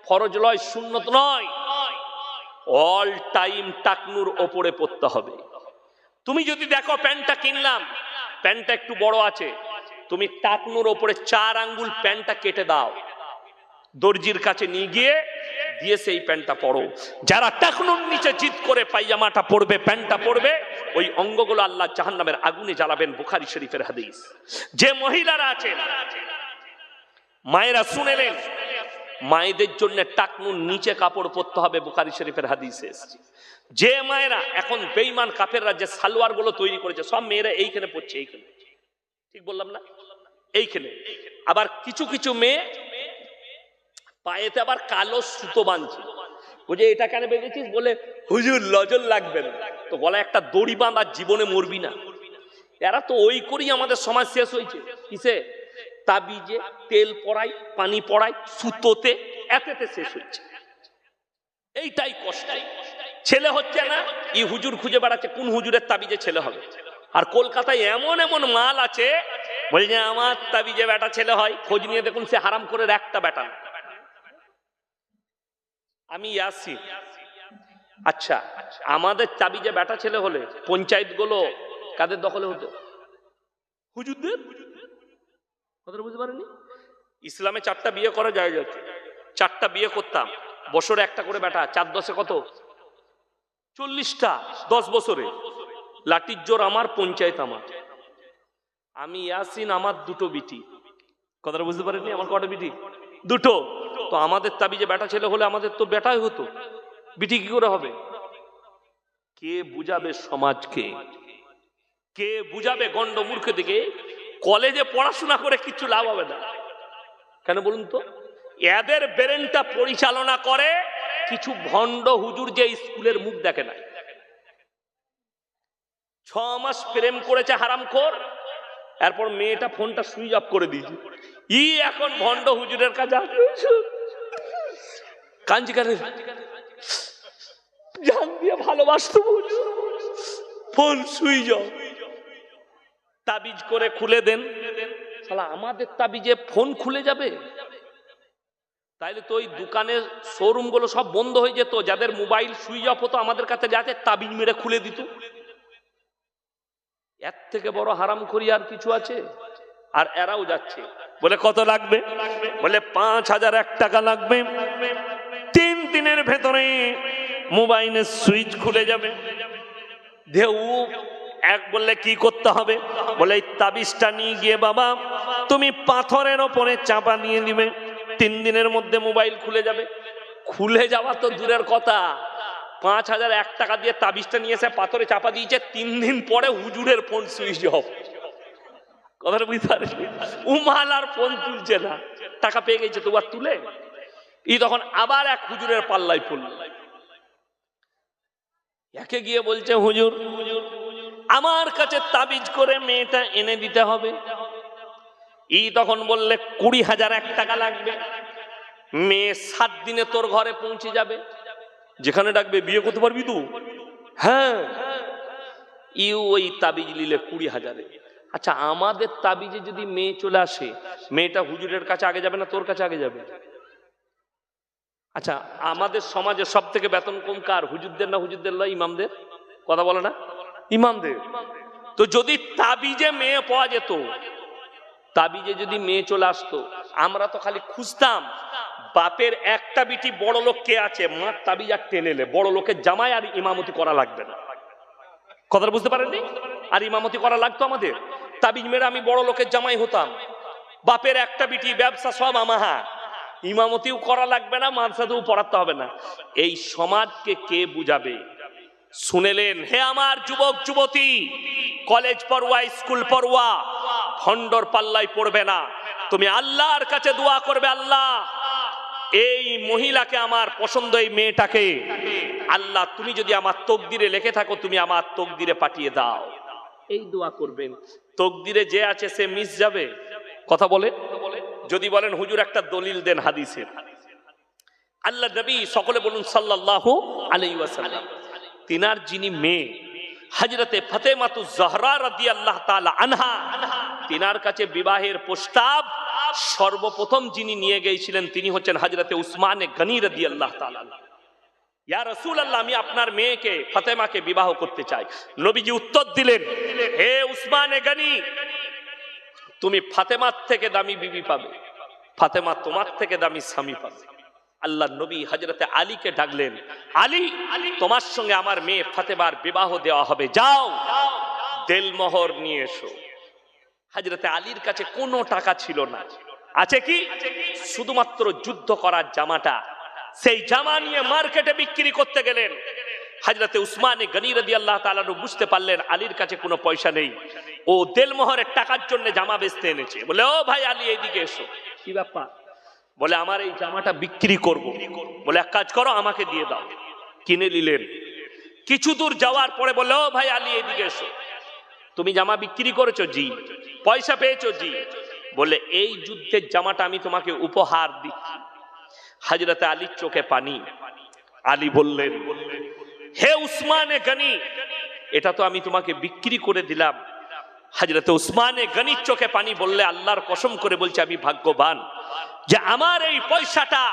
ফরজ নয়, সুন্নত নয়, অল টাইম টাকনুর ওপরে পড়তে হবে। তুমি যদি দেখো প্যান্টটা কিনলাম, প্যান্টটা একটু বড় আছে, তুমি টাকনুর ওপরে 4 আঙ্গুল প্যান্টটা কেটে দাও, দর্জির কাছে নিয়ে গিয়ে দিয়ে সেই প্যান্টটা পরো। যারা টাকনুর নিচে জিদ করে পায়জামাটা পরবে, প্যান্টটা পরবে, ওই অঙ্গগুলো আল্লাহ জাহান্নামের আগুনে জ্বালাবেন। বুখারী শরীফের হাদিস। যে মহিলারা আছেন মায়েরা, শুনেলেন মায়েদের জন্য টাকনুর নিচে কাপড় পরতে হবে, বুখারী শরীফের হাদিসে এসেছে। যে মায়েরা এখন বেঈমান কাফেররা যে সালোয়ার গুলো তৈরি করেছে, সব মেয়েরা এইখানে পড়ছে, এইখানে, ঠিক বললাম না? এইখানে। আবার কিছু কিছু মেয়ে পায়েতে আবার কালো সুতো বাঁধছে। বুঝে এটা কেন বেঁধেছিস? বলে হুজুর লজল লাগবে না। তো গলায় একটা দড়ি বাঁধা, জীবনে মরবি না। এরা তো ওই করেই আমাদের সমাজ শেষ হয়েছে। কিসে? তাবিজে, তেল পড়াই, পানি পড়াই, সুতোতে, এতেতে শেষ হচ্ছে। এইটাই কষ্ট। ছেলে হচ্ছে না, ই হুজুর খুঁজে বেড়াচ্ছে কোন হুজুরের তাবিজে ছেলে হবে। আর কলকাতায় এমন এমন মাল আছে বলছে আমার তাবিজে বেটা ছেলে হয়, খোঁজ নিয়ে দেখুন সে হারাম করে একটা বেটা। আমি আসি, আচ্ছা আমাদের তাবিজে বেটা ছেলে হলে পঞ্চায়েত গুলো কাদের দখলে হতো? হুজুরদের। কথা বুঝতে পারেনি? ইসলামে 4টা বিয়ে করা যায় যাচ্ছে, 4টা বিয়ে করতাম, বছরে একটা করে বেটা, 4 10 কত? 40টা, 10 বছরে। লাঠির জোর আমার, পঞ্চায়েত আমার। আমি ইয়াসিন, আমার 2টো বিটি। কথাটা বুঝতে পারেননি? আমার কটা বিটি? 2টো। তো আমাদের তাবিজে বেটা ছেলে হলে আমাদের তো বেটাই হতো, বিটি কি করে হবে? কে বুঝাবে সমাজকে? কে বুঝাবে গন্ড মূর্খ দিকে? কলেজে পড়াশোনা করে কিছু লাভ হবে না। কেন বলুন তো? এদের ব্রেনটা পরিচালনা করে কিছু ভণ্ড হুজুর যে স্কুলের মুখ দেখে না। 6 মাস প্রেম করেছে হারামখোর, এরপর মেয়েটা ফোনটা সুইচ অফ করে দিয়েছে। ই এখন ভণ্ড হুজুরের কাছে কাঞ্জি কানে জান দিয়ে ভালোবাসতো, ফোন সুইচ অফ। তাবিজ করে খুলে দেন। শালা আমাদের তাবিজে ফোন খুলে যাবে? তাইলে তো ওই দোকানের শোরুম গুলো সব বন্ধ হয়ে যেত। যাদের মোবাইল সুইচ অফ হতো আমাদের কাছে যাতে তাবিজ মেরে খুলে দিত। এর থেকে বড় হারামখোরি আর কিছু আছে? আর এরাও যাচ্ছে, বলে কত লাগবে? বলে ৫,০০০ টাকা লাগবে, ৩ দিনের ভেতরে মোবাইলের সুইচ খুলে যাবে। ঢেউ এক বললে কি করতে হবে? বলে এই তাবিজটা নিয়ে গিয়ে বাবা তুমি পাথরের ওপরে চাপা দিয়ে দিবে, ৩ দিনের মধ্যে মোবাইল খুলে যাবে। খুলে যাওয়া তো দূরের কথা, ৫,০০০ টাকা দিয়ে তাবিজটা নিয়ে এসে পাথরে চাপা দিয়েছে, ৩ দিন পরে হুজুরের ফোন সুইচ অফ। কথাটা বুঝতে পারছি? উমাল আর ফোন তুলছে না, টাকা পেয়ে গেছে তো আর তুলে। তখন আবার এক হুজুরের পাল্লাই পড়ল। একে গিয়ে বলছে হুজুর আমার কাছে তাবিজ করে মেয়েটা এনে দিতে হবে। তখন বললে ২০,০০০ টাকা লাগবে, মেয়ে ৭ দিনে তোর ঘরে পৌঁছে যাবে, যেখানে ডাকবে বিয়ে করতে পারবি তো? হ্যাঁ। ওই তাবিজ নিলে ২০,০০০। আচ্ছা আমাদের তাবিজে যদি মেয়ে চলে আসে, মেয়েটা হুজুরের কাছে আগে যাবে না তোর কাছে আগে যাবে? আচ্ছা আমাদের সমাজে সব থেকে বেতন কম কার? হুজুরদের না হুজুরদের না ইমামদের? কথা বলে না? ইমামদের। তো যদি তাবিজে মেয়ে পাওয়া যেত, তাবিজে যদি মেয়ে চলে আসতো, আমরা তো খালি খুঁজতাম বাপের একটা বিটি বড় লোক কে আছে, মার তাবিজ আর টেনে এলে বড় লোকের জামাই, আর ইমামতি করা লাগবে না। কথাটা বুঝতে পারেননি? আর ইমামতি করা লাগতো আমাদের? তাবিজ মেরে আমি বড় লোকের জামাই হতাম, বাপের একটা বিটি, ব্যবসা সব আমাহা, ইমামতিও করা লাগবে না, মাদ্রাসাতেও পড়াতে হবে না। এই সমাজকে কে বুঝাবে? শুনেলেন হে আমার যুবক যুবতী, কলেজ পড়ুয়া, স্কুল পড়ুয়া, ভণ্ডর পাল্লাই পড়বে না। তুমি আল্লাহর কাছে দোয়া করবে, আল্লাহ এই মহিলাকে আমার পছন্দ, এই মেয়েটাকে আল্লাহ তুমি যদি আমার তকদিরে লিখে থাকো তুমি আমার তকদিরে পাঠিয়ে দাও। এই দোয়া করবেন। তকদিরে যে আছে সে মিস যাবে? কথা বলে? যদি বলেন হুজুর একটা দলিল দেন হাদিসের। আল্লাহ নবী, সকলে বলুন সাল্লাল্লাহু আলাইহি ওয়াসাল্লাম, তিনার যিনি মেয়ে হযরতে ফাতেমাতুজ জাহরা রাদিয়াল্লাহু তাআলা আনহা, তিনার কাছে বিবাহের প্রস্তাব সর্বপ্রথম যিনি নিয়ে গিয়েছিলেন তিনি হচ্ছেন হযরতে উসমানে গনি রাদিয়াল্লাহু তাআলা। ইয়া রাসূলুল্লাহ, আমি আপনার মেয়েকে ফাতেমাকে বিবাহ করতে চাই। নবীজি উত্তর দিলেন, হে উসমানে গনি, তুমি ফাতেমার থেকে দামি বিবি পাবে, ফাতেমা তোমার থেকে দামি স্বামী পাবে। আল্লাহ নবী হযরতে আলীকে ডাকলেন, আলী তোমার সঙ্গে আমার মেয়ে ফাতেমার বিবাহ দেওয়া হবে, যাও দেলমোহর নিয়ে এসো। হযরতে আলীর কাছে কোনো টাকা ছিল না, আছে কি? শুধুমাত্র যুদ্ধ করার জামাটা। সেই জামা নিয়ে মার্কেটে বিক্রি করতে গেলেন। হযরতে উসমানে গনি রাদিয়াল্লাহু তাআলা বুঝতে পারলেন আলীর কাছে কোনো পয়সা নেই, ও দেলমোহরের টাকার জন্য জামা বেচতে এনেছে। বলে ও ভাই আলী এইদিকে এসো। কি ব্যাপার? বলে আমার এই জামাটা বিক্রি করব। বলে এক কাজ করো আমাকে দিয়ে দাও। কিনে নিলেন। কিছু দূর যাওয়ার পরে বলে ও ভাই আলী এইদিকে এসো। তুমি জামা বিক্রি করেছো? জি। পয়সা পেয়েছো? জি। বলে এই যুদ্ধের জামাটা আমি তোমাকে উপহার দিচ্ছি। হযরতে আলীর চোখে পানি। আলী বললেন, হে উসমানে গনি, এটা তো আমি তোমাকে বিক্রি করে দিলাম। হযরতে উসমানে গনির চোখে পানি, বললে আল্লাহর কসম করে বলছি আমি ভাগ্যবান যে আমার এই পয়সাটা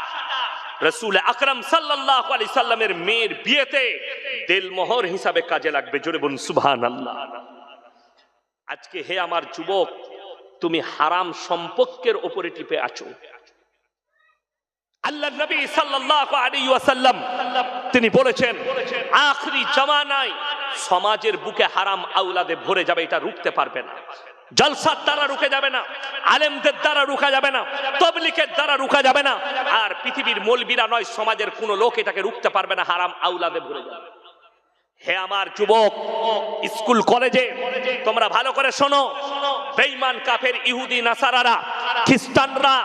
রাসূল আকরাম সাল্লাল্লাহু আলাইহি সাল্লামের মেয়ের বিয়েতে দেলমোহর হিসাবে কাজে লাগবে। জোরে বলুন সুবহানাল্লাহ। আজকে হে আমার যুবক, তুমি হারাম সম্পর্কের উপরে টিপে আছো। আল্লাহ নবী সাল্লাল্লাহু আলাইহি ওয়াসাল্লাম তিনি বলেছেন আখরি জামানায় সমাজের বুকে হারাম আওলাদে ভরে যাবে, এটা রুখতে পারবে না। জলসার দ্বারা রুখে যাবে না, আলেমদের দ্বারা রুখা যাবে না, তাবলীগের দ্বারা রুখা যাবে না, আর পৃথিবীর মৌলবীরা নয়, সমাজের কোন লোক এটাকে রুখতে পারবে না। হারাম আওলাদে ভরে যাবে। হে আমার যুবক, স্কুল কলেজে তোমরা ভালো করে শোনো, বেঈমান কাফের ইহুদি নাসারারা খ্রিস্টানরা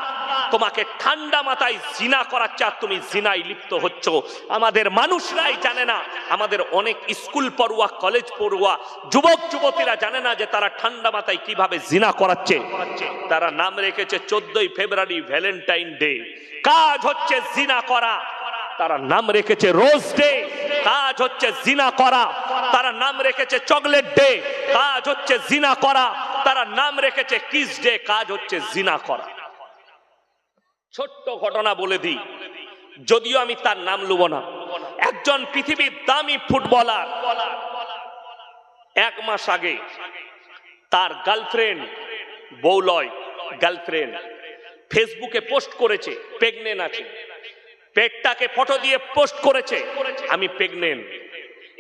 তোমাকে ঠান্ডা মাথায় জিনা করাচ্ছে আর তুমি জিনায় লিপ্ত হচ্ছ। আমাদের মানুষরাই জানে না, আমাদের অনেক স্কুল পড়ুয়া, কলেজ পড়ুয়া যুবক যুবতীরা জানে না যে তারা ঠান্ডা মাথায় কিভাবে জিনা করাচ্ছে। তারা নাম রেখেছে 14ই ফেব্রুয়ারি ভ্যালেন্টাইন ডে, কাজ হচ্ছে জিনা করা। তারা নাম রেখেছে রোজ ডে, কাজ হচ্ছে জিনা করা। তারা নাম রেখেছে চকলেট ডে, কাজ হচ্ছে জিনা করা। তারা নাম রেখেছে কিস ডে, কাজ হচ্ছে জিনা করা। ছোট্ট ঘটনা বলে দিই, যদিও আমি তার নাম লুব না। একজন পৃথিবীর দামি ফুটবলার 1 মাস আগে তার গার্লফ্রেন্ড, বউ লয় গার্লফ্রেন্ড, ফেসবুকে পোস্ট করেছে প্রেগনেন্ট আছে। পেটটাকে ফটো দিয়ে পোস্ট করেছে আমি প্রেগনেন্ট।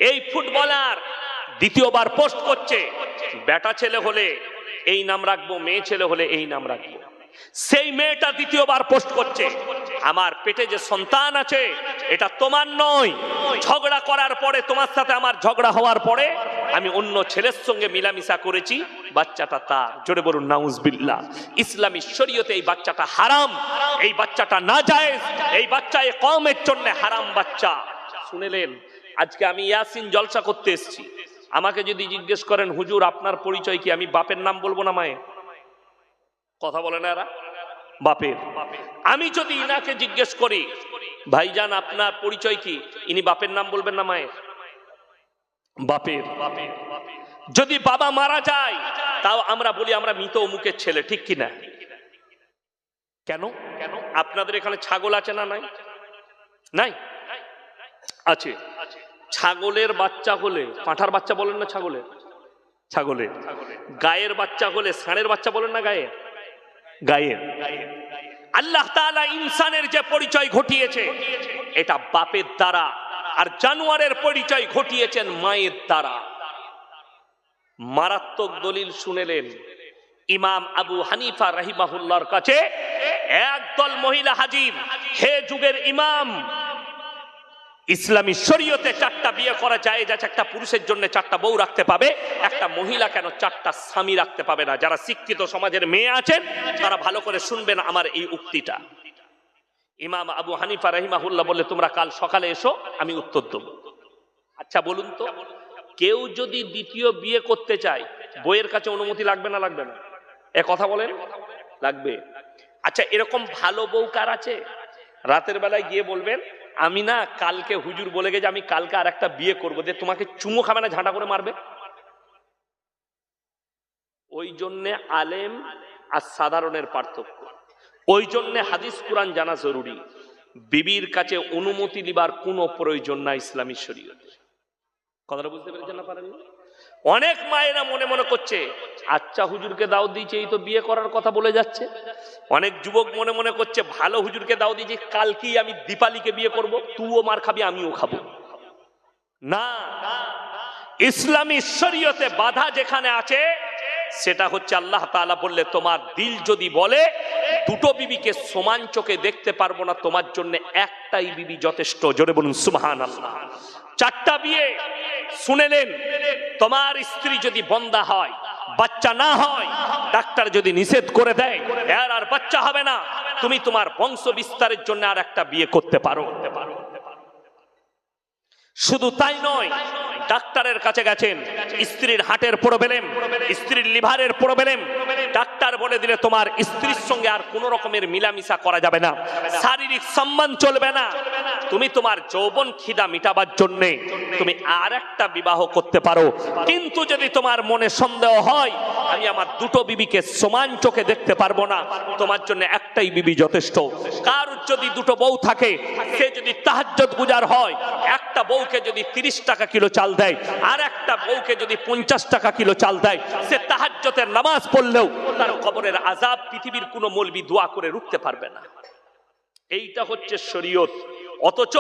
এই ফুটবলার দ্বিতীয়বার পোস্ট করছে, বেটা ছেলে হলে এই নাম রাখবো, মেয়ে ছেলে হলে এই নাম রাখবো। সেই মেয়েটা দ্বিতীয়বার পোস্ট করছে, আমার পেটে যে সন্তান আছে এটা তোমার নয়। ঝগড়া করার পরে, তোমার সাথে আমার ঝগড়া হওয়ার পরে আমি অন্য ছেলের সঙ্গে মিলামিশা করেছি, বাচ্চাটা তার। জোরে বলুন নাউজুবিল্লাহ। ইসলামী শরীয়তে এই বাচ্চাটা হারাম, এই বাচ্চাটা নাজায়েজ, এই বাচ্চা এই কওমের জন্য হারাম বাচ্চা। শুনেলেন, আজকে আমি ইয়াসিন জলসা করতে এসেছি, আমাকে যদি জিজ্ঞেস করেন হুজুর আপনার পরিচয় কি, আমি বাপের নাম বলবো না মায়ের? কথা বলে না এরা? বাপের। আমি যদি ইনাকে জিজ্ঞেস করি ভাইজান আপনার পরিচয় কি, ইনি বাপের নাম বলবেন না মায়ের? বাপের। যদি বাবা মারা যায় তাও আমরা বলি আমরা মৃত অমুকের ছেলে, ঠিক কিনা? কেন? আপনাদের এখানে ছাগল আছে না নাই? নাই? আছে। ছাগলের বাচ্চা হলে, পাঁঠার বাচ্চা বলেন না ছাগলের? ছাগলের। গায়ের বাচ্চা হলে ষাঁড়ের বাচ্চা বলেন না গায়ের? গায়ের। আল্লাহ তাআলা ইনসানের যে পরিচয় ঘটিয়েছে এটা বাপের দ্বারা, আর জানোয়ারের পরিচয় ঘটিয়েছেন মায়ের দ্বারা। মারাত্মক দলিল শুনেলেন, ইমাম আবু হানিফা রাহিমাহুল্লাহর কাছে একদল মহিলা হাজির। হে যুগের ইমাম, ইসলামী শরীয়তে 4টা বিয়ে করা জায়েজ আছে, একটা পুরুষের জন্য 4টা বউ রাখতে পাবে, একটা মহিলা কেন 4টা স্বামী রাখতে পাবে না? যারা শিক্ষিত সমাজের মেয়ে আছেন তারা ভালো করে শুনবেন আমার এই উক্তিটা। ইমাম আবু হানিফা রাহিমাহুল্লাহ বললে তোমরা কাল সকালে এসো, আমি উত্তর দেব। আচ্ছা বলুন তো, কেউ যদি দ্বিতীয় বিয়ে করতে চায় বইয়ের কাছে অনুমতি লাগবে না লাগবে না? এ কথা বলেন, লাগবে। আচ্ছা এরকম ভালো বউ কার আছে? রাতের বেলায় গিয়ে বলবেন আমি না কালকে হুজুর বলে গেছে আমি কালকে আর একটা বিয়ে করবো, যে তোমাকে চুমো খাবে না ঝাঁটা করে মারবে? ওই জন্যে আলেম আর সাধারণের পার্থক্য। ওই জন্যে হাদিস কুরআন জানা জরুরি। বিবির কাছে অনুমতি লিবার কোনো প্রয়োজন নাই ইসলামী শরীয়তে। কথাটা বুঝতে পেরেছেন না পারেন? অনেক মায়েরা মনে মনে করছে আচ্ছা হুজুরকে দাওয়াত দিয়েছে, এই তো বিয়ে করার কথা বলে যাচ্ছে। অনেক যুবক মনে মনে করছে ভালো হুজুরকে দাওয়াত দিয়েছে, কালকেই আমি দীপালিকে বিয়ে করব, তুইও মার খাবি আমিও খাবো। না, ইসলামী শরীয়তে বাধা যেখানে আছে সেটা হচ্ছে আল্লাহ তাআলা বললে তোমার দিল যদি বলে দুটো বিবিকে সমান চোখে দেখতে পারবো না, তোমার জন্য একটাই বিবি যথেষ্ট। জোরে বলুন সুবহানাল্লাহ। 4টা বিয়ে শুনেলেন, তোমার স্ত্রী যদি বন্দা হয়, বাচ্চা না হয়, ডাক্তার যদি নিষেধ করে দেয় এর আর বাচ্চা হবে না, তুমি তোমার বংশ বিস্তারের জন্য আর একটা বিয়ে করতে পারো। শুধু তাই নয়, ডাক্তারের কাছে গেছেন, স্ত্রীর হার্টের প্রবলেম, স্ত্রীর লিভারের প্রবলেম, ডাক্তার বলে দিলে তোমার স্ত্রীর সঙ্গে আর কোন রকমের মিলামিশা করা যাবে না, শারীরিক সম্মান চলবে না, তুমি তোমার যৌবন খিদা মিটাবার জন্য তুমি আর একটা বিবাহ করতে পারো। কিন্তু যদি তোমার মনে সন্দেহ হয় আমি আমার দুটো বিবিকে সমান চোখে দেখতে পারবো না, তোমার জন্য একটাই বিবি যথেষ্ট। কার যদি দুটো বউ থাকে, সে যদি তাহাজ্জুদ গুজার হয়, একটা বউকে যদি 30 টাকা কিলো চাল দেয় আর একটা বউকে যদি 50 টাকা কিলো চাল দেয়, সে তাহাজ্জুদের নামাজ পড়লেও তার কবরের আযাব পৃথিবীর কোনো মৌলবি দোয়া করে রুখতে পারবে না। এইটা হচ্ছে শরীয়ত। অথচ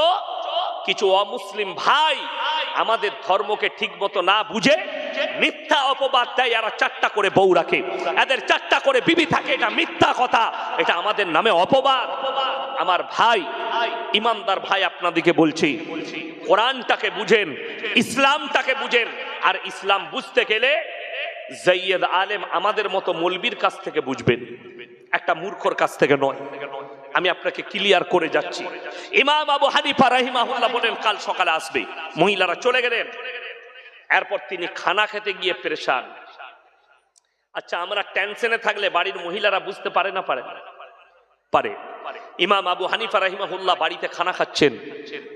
কিছু অমুসলিম ভাই আমাদের ধর্মকে ঠিক মতো না বুঝে মিথ্যা অপবাদ দেয়, এরা 4টা করে বউ রাখে, এদের 4টা করে বিবি থাকে, এটা মিথ্যা কথা, এটা আমাদের নামে অপবাদ। আমার ভাই, ইমানদার ভাই, আপনাদেরকে বলছি কোরআনটাকে বুঝেন, ইসলামটাকে বুঝেন। আর ইসলাম বুঝতে গেলে যায়েদ আলেম আমাদের মতো মৌলবীর কাছ থেকে বুঝবেন, একটা মূর্খর কাছ থেকে নয়। আমি আপনাকে ক্লিয়ার করে যাচ্ছি। ইমাম আবু হানিফা রাহিমাহুল্লাহ বলেন কাল সকালে আসবে, মহিলারা চলে গেলেন। এরপর তিনি খানা খেতে গিয়ে পেরেশান। আচ্ছা আমরা টেনশনে থাকলে বাড়ির মহিলারা বুঝতে পারে না পারে? পারে। ইমাম আবু হানিফা রাহিমাহুল্লাহ বাড়িতে খানা খাচ্ছেন,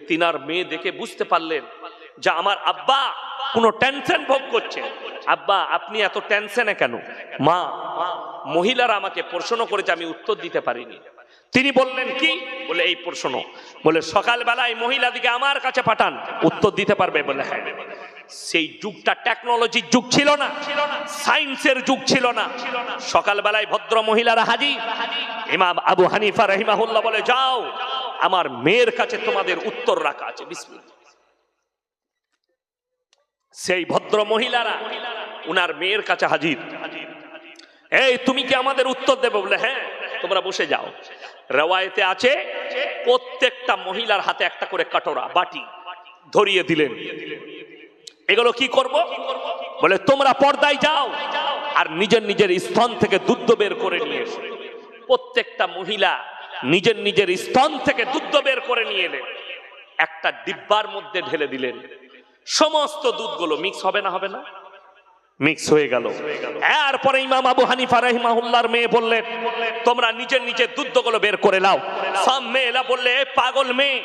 তিনার মেয়ে দেখে বুঝতে পারলেন যে আমার আব্বা কোনো টেনশন ভোগ করছে। আব্বা আপনি এত টেনশনে কেন? মা, মহিলারা আমাকে প্রশ্ন করেছে, আমি উত্তর দিতে পারিনি। তিনি বললেন কি? বলে এই প্রশ্ন, বলে সকালবেলায় মহিলাদিকে আমার কাছে পাঠান, উত্তর দিতে পারবে? বলে হ্যাঁ। সেই যুগটা টেকনোলজির যুগ ছিল না, সায়েন্সের যুগ ছিল না। সকালবেলায় ভদ্র মহিলারা হাজির। ইমাম আবু হানিফা রাহিমাহুল্লাহ বলে, যাও আমার মেয়ের কাছে তোমাদের উত্তর রাখা আছে, বিসমিল্লাহ। সেই ভদ্র মহিলারা উনার মেয়ের কাছে হাজির। এই তুমি কি আমাদের উত্তর দেবে? বলে হ্যাঁ, তোমরা বসে যাও। রেওয়ায়েতে আছে প্রত্যেকটা মহিলার হাতে একটা করে কাটোরা, বাটি ধরিয়ে দিলেন। এগুলো কি করব? বলে তোমরা পর্দায় যাও আর নিজের নিজের স্তন থেকে দুধ বের করে নিয়ে এসো। প্রত্যেকটা মহিলা নিজের নিজের স্তন থেকে দুধ বের করে নিয়ে এলেন, একটা ডিব্বার মধ্যে ঢেলে দিলেন। সমস্ত দুধগুলো মিক্স হবে না? হবে না? মিক্স হয়ে গেল। এরপরে ইমাম আবু হানিফা রাহিমাহুল্লাহর মেয়ে বললেন, তোমরা নিজের নিজের দুধগুলো বের করে নাও। সব মেয়েরা বললে, পাগল মেয়ে,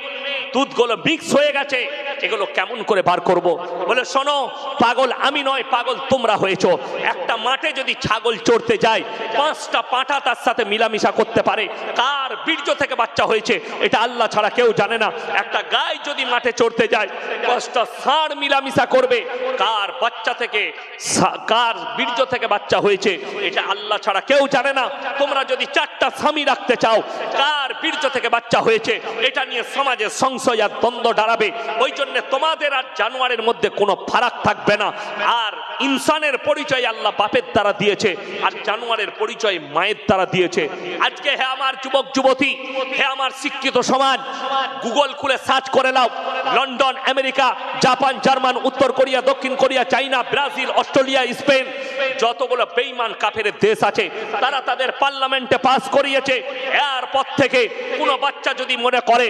দুধগুলো মিক্স হয়ে গেছে, এগুলো কেমন করে বার করব? বলে শোনো, পাগল আমি নয়, পাগল তোমরা হয়েছো। একটা মাঠে যদি ছাগল চড়তে যায়, 5টা পাঁঠা তার সাথে মিলামিশা করতে পারে। কার বীর্য থেকে বাচ্চা হয়েছে এটা আল্লাহ ছাড়া কেউ জানে না। একটা গায় যদি মাঠে চড়তে যায়, 5টা ষাঁড় মিলামিশা করবে। কার বাচ্চা থেকে, কার বীর্য থেকে বাচ্চা হয়েছে এটা আল্লাহ ছাড়া কেউ জানে না। তোমরা যদি 4টা স্বামী রাখতে চাও, কার বীর্য থেকে বাচ্চা হয়েছে এটা নিয়ে সমাজে সংশয় আর দ্বন্দ্ব দাঁড়াবে। ওই জন্য তোমাদের আর জানোয়ারের মধ্যে কোনো ফারাক থাকবে না। আর ইনসানের পরিচয় আল্লাহ বাপের দ্বারা দিয়েছে, আর জানোয়ারের পরিচয় মায়ের দ্বারা দিয়েছে। আজকে হে আমার যুবক যুবতী, হে আমার শিক্ষিত সমাজ, গুগল খুলে সার্চ করে নাও, লন্ডন, আমেরিকা, জাপান, জার্মান, উত্তর কোরিয়া, দক্ষিণ কোরিয়া, চাইনা, ব্রাজিল, অস্ট্রেলিয়া, স্পেন, যতগুলো বেঈমান কাফের দেশ আছে, তারা তাদের পার্লামেন্টে পাস করিয়েছে। এরপর থেকে কোনো বাচ্চা যদি মনে করে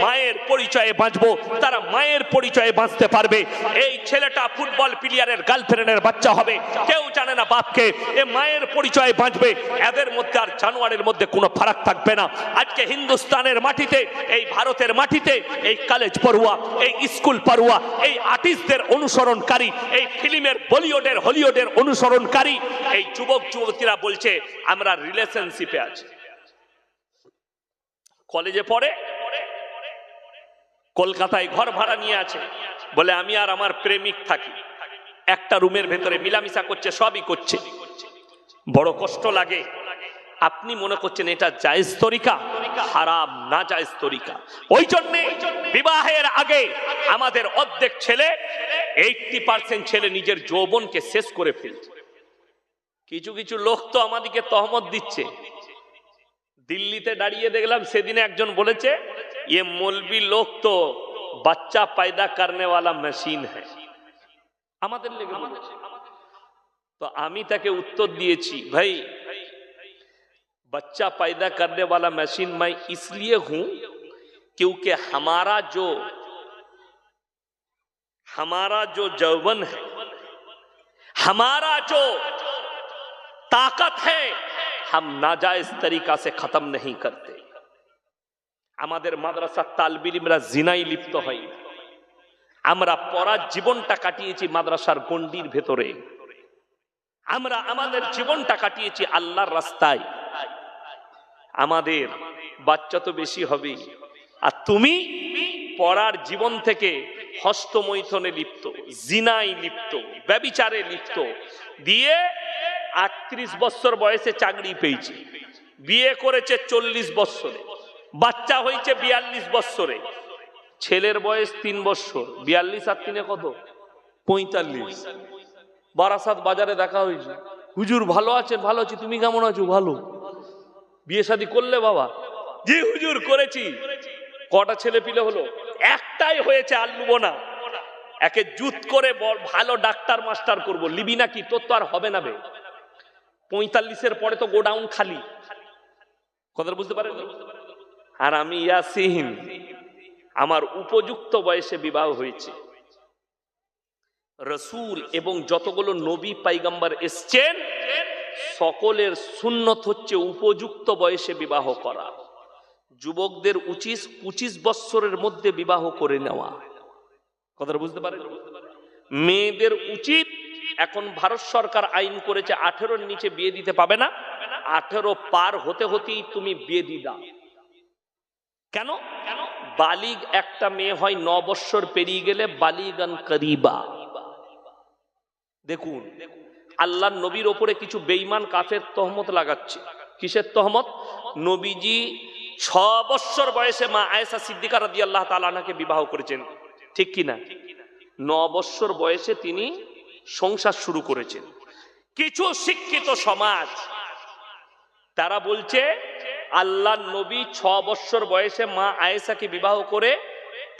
মায়ের পরিচয়ে বাঁচবো, তারা মায়ের পরিচয়ে বাঁচতে পারবে। এই ছেলেটা ফুটবল প্লেয়ারের গার্লফ্রেন্ডের বাচ্চা হবে, কেউ জানে না বাপকে, এ মায়ের পরিচয়ে বাঁচবে। এদের মধ্যে আর জানোয়ারের মধ্যে কোনো ফারাক থাকবে না। আজকে হিন্দুস্তানের মাটিতে, এই ভারতের মাটিতে, এই কলেজ পড়ুয়া, এই স্কুল পড়ুয়া, এই আর্টিস্টদের অনুসরণকারী, এই ফিল্মের বলিউডের হলিউডের অনুসরণকারী এই যুবক যুবতীরা বলছে আমরা রিলেশনশিপে আছি। কলেজে পড়ে, কলকাতায় ঘর ভাড়া নিয়ে আছে, বলে আমি আর আমার প্রেমিক থাকি, একটা রুমের ভেতরে মিলামিশা করছে, সবই করছে। বড় কষ্ট লাগে। আপনি মনে করছেন এটা জায়েজ তরিকা? হারাম না জায়েজ তরিকা। ওই জন্য বিবাহের আগে আমাদের অর্ধেক ছেলে, 80% ছেলে নিজের যৌবনকে শেষ করে ফেলছে। কিছু কিছু লোক তো আমাদেরকে তহমত দিচ্ছে। দিল্লিতে দাঁড়িয়ে দেখলাম সেদিনে একজন বলেছে, ये मौलवी लोग तो बच्चा पैदा करने वाला मशीन है। আমাদের লেগে বলেছে। তো আমি তাকে উত্তর দিয়েছি, ভাই बच्चा पैदा करने वाला मशीन मैं इसलिए हूं क्योंकि हमारा जो यौवन है, हमारा जो ताकत है, हम नाजायज तरीका से खत्म नहीं करते। আমাদের মাদ্রাসার তালবিল ইলমরা জিনায় লিপ্ত হয়। আমরা পড়ার জীবনটা কাটিয়েছি মাদ্রাসার গণ্ডির ভেতরে। আমরা আমাদের জীবনটা কাটিয়েছি আল্লাহর রাস্তায়। আমাদের বাচ্চা তো বেশি হবে। আর তুমি পড়ার জীবন থেকে হস্তমৈথনে লিপ্ত, জিনায় লিপ্ত, ব্যভিচারে লিপ্ত। দিয়ে 38 বছর বয়সে চাকরি পেয়েছি, বিয়ে করেছে 40 বছরে, বাচ্চা হয়েছে 42 বছরে। ছেলের বয়স 3 বছর, 42 আর 3 কত? 45। বারাসাত বাজারে দেখা হয়েছে, হুজুর ভালো আছেন? ভালো আছি। তুমি কেমন আছো? ভালো। বিয়ে শাদী করলে? বাবা জি হুজুর করেছি। কটা ছেলে পিলে হলো? একটাই হয়েছে, আর লুবো না। একে জুত করে ভালো ডাক্তার মাস্টার করবো, লিবি নাকি? তোর তো আর হবে না বে। 45-এর পরে তো গোডাউন খালি। কথা বুঝতে পারেন? আর আমি ইয়াসিন, আমার উপযুক্ত বয়সে বিবাহ হয়েছে। রসুল এবং যতগুলো নবী পয়গম্বর এসছেন সকলের সুন্নত হচ্ছে উপযুক্ত বয়সে বিবাহ করা। যুবকদের উচিত 25 বছরের মধ্যে বিবাহ করে নেওয়া। কথাটা বুঝতে পারেন? মেয়েদের উচিত এখন ভারত সরকার আইন করেছে 18-র নিচে বিয়ে দিতে পাবে না, 18 পার হতে হতেই তুমি বিয়ে দিয়ে দাও। কেন? বালিগ একটা মেয়ে হয় 9 বছর পেরিয়ে গেলে বালিগান করিবা। দেখুন আল্লাহর নবীর ওপরে কিছু বেঈমান কাফের তহমত লাগাচ্ছে। কিসের তহমত? নবীজি 6 বছর বয়সে মা আয়েশা সিদ্দিকা রাদিয়াল্লাহু তাআলা আনহাকে বিবাহ করেছেন, ঠিক কি না? 9 বছর বয়সে তিনি সংসার শুরু করেছেন। কিছু শিক্ষিত সমাজ তারা বলছে আল্লাহর নবী 6 বছর বয়সে মা আয়েশাকে বিবাহ করে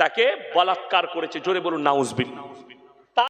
তাকে বলাৎকার করেছে। জোরে বলুন নাউজুবিল্লাহ।